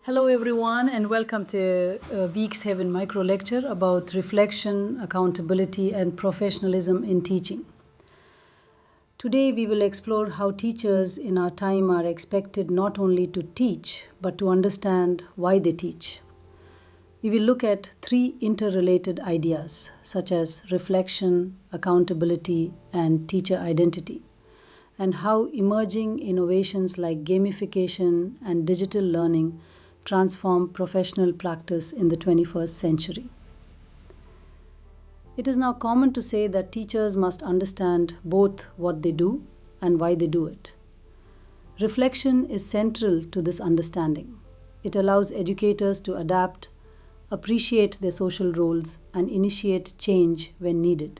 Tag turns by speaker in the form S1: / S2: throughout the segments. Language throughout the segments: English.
S1: Hello, everyone, and welcome to Week's Heaven micro lecture about reflection, accountability, and professionalism in teaching. Today, we will explore how teachers in our time are expected not only to teach, but to understand why they teach. We will look at three interrelated ideas, such as reflection, accountability, and teacher identity, and how emerging innovations like gamification and digital learning transform professional practice in the 21st century. It is now common to say that teachers must understand both what they do and why they do it. Reflection is central to this understanding. It allows educators to adapt, appreciate their social roles, and initiate change when needed.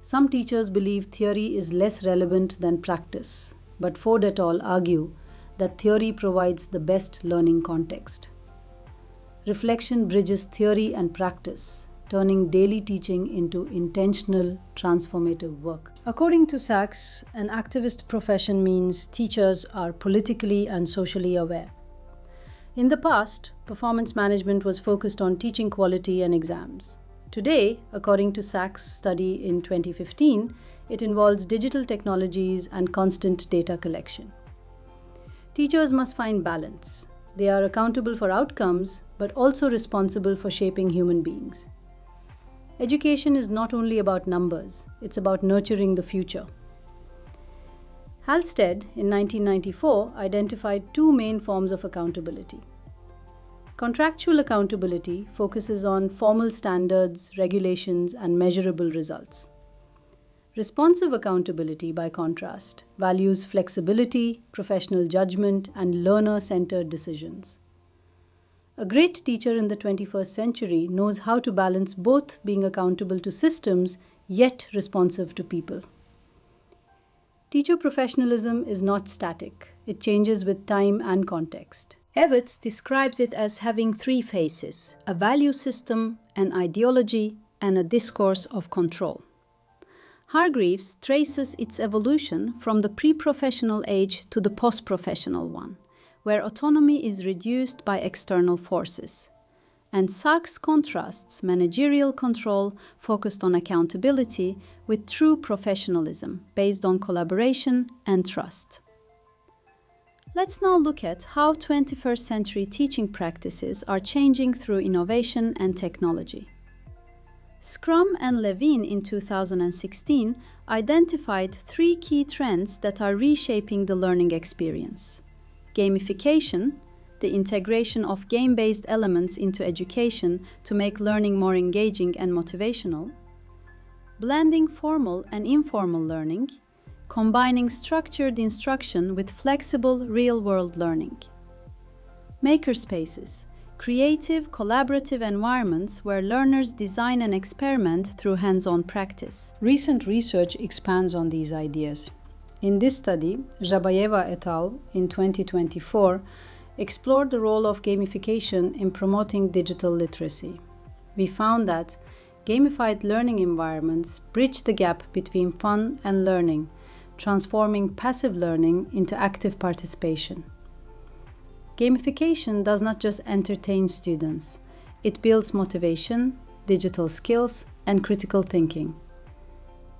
S1: Some teachers believe theory is less relevant than practice, but Ford et al. Argue that theory provides the best learning context. Reflection bridges theory and practice, turning daily teaching into intentional, transformative work. According to Sachs, an activist profession means teachers are politically and socially aware. In the past, performance management was focused on teaching quality and exams. Today, according to Sachs' study in 2015, it involves digital technologies and constant data collection. Teachers must find balance. They are accountable for outcomes, but also responsible for shaping human beings. Education is not only about numbers, it's about nurturing the future. Halstead, in 1994, identified two main forms of accountability. Contractual accountability focuses on formal standards, regulations, and measurable results. Responsive accountability, by contrast, values flexibility, professional judgment, and learner-centered decisions. A great teacher in the 21st century knows how to balance both being accountable to systems yet responsive to people. Teacher professionalism is not static. It changes with time and context. Evans describes it as having three phases: a value system, an ideology, and a discourse of control. Hargreaves traces its evolution from the pre-professional age to the post-professional one, where autonomy is reduced by external forces. And Sachs contrasts managerial control focused on accountability with true professionalism based on collaboration and trust. Let's now look at how 21st century teaching practices are changing through innovation and technology. Scrum and Levine in 2016 identified three key trends that are reshaping the learning experience: gamification, the integration of game-based elements into education to make learning more engaging and motivational; blending formal and informal learning, combining structured instruction with flexible real-world learning; makerspaces, creative, collaborative environments where learners design and experiment through hands-on practice. Recent research expands on these ideas. In this study, Zabayeva et al. In 2024 explored the role of gamification in promoting digital literacy. We found that gamified learning environments bridge the gap between fun and learning, transforming passive learning into active participation. Gamification does not just entertain students. It builds motivation, digital skills, and critical thinking.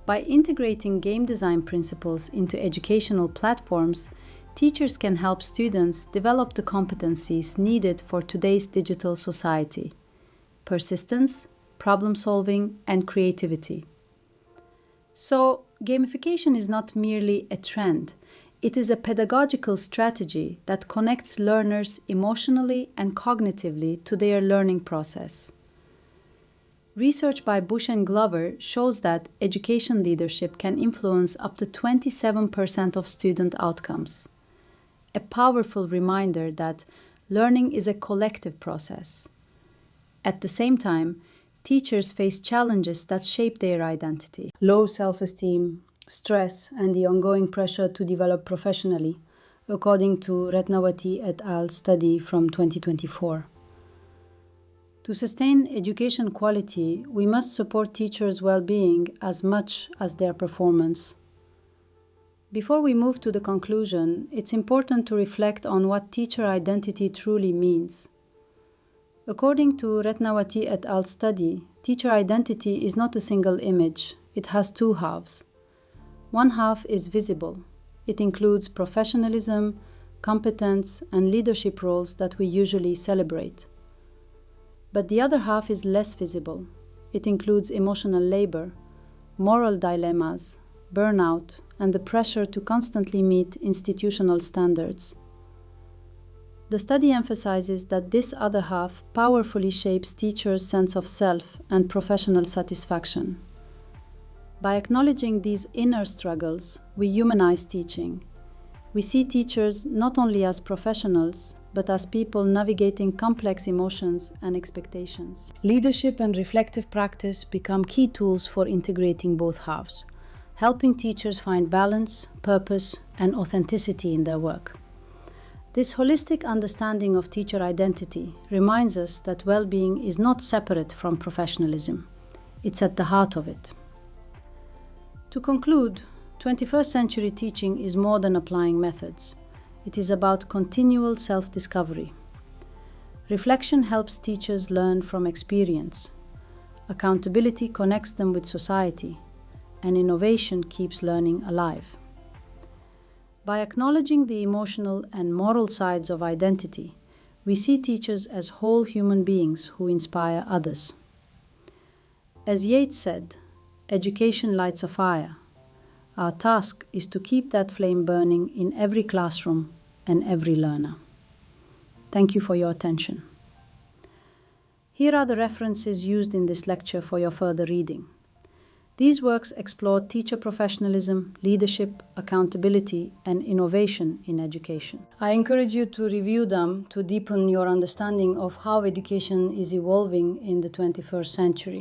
S1: By integrating game design principles into educational platforms, teachers can help students develop the competencies needed for today's digital society: persistence, problem solving, and creativity. So, gamification is not merely a trend. It is a pedagogical strategy that connects learners emotionally and cognitively to their learning process. Research by Bush and Glover shows that education leadership can influence up to 27% of student outcomes. A powerful reminder that learning is a collective process. At the same time, teachers face challenges that shape their identity: low self-esteem, stress, and the ongoing pressure to develop professionally, according to Ratnawati et al. Study from 2024. To sustain education quality, we must support teachers' well-being as much as their performance. Before we move to the conclusion, it's important to reflect on what teacher identity truly means. According to Ratnawati et al. Study, teacher identity is not a single image, it has two halves. One half is visible. It includes professionalism, competence, and leadership roles that we usually celebrate. But the other half is less visible. It includes emotional labor, moral dilemmas, burnout, and the pressure to constantly meet institutional standards. The study emphasizes that this other half powerfully shapes teachers' sense of self and professional satisfaction. By acknowledging these inner struggles, we humanize teaching. We see teachers not only as professionals, but as people navigating complex emotions and expectations. Leadership and reflective practice become key tools for integrating both halves, helping teachers find balance, purpose, and authenticity in their work. This holistic understanding of teacher identity reminds us that well-being is not separate from professionalism. It's at the heart of it. To conclude, 21st century teaching is more than applying methods. It is about continual self-discovery. Reflection helps teachers learn from experience. Accountability connects them with society, and innovation keeps learning alive. By acknowledging the emotional and moral sides of identity, we see teachers as whole human beings who inspire others. As Yeats said, "Education lights a fire." Our task is to keep that flame burning in every classroom and every learner. Thank you for your attention. Here are the references used in this lecture for your further reading. These works explore teacher professionalism, leadership, accountability, and innovation in education. I encourage you to review them to deepen your understanding of how education is evolving in the 21st century.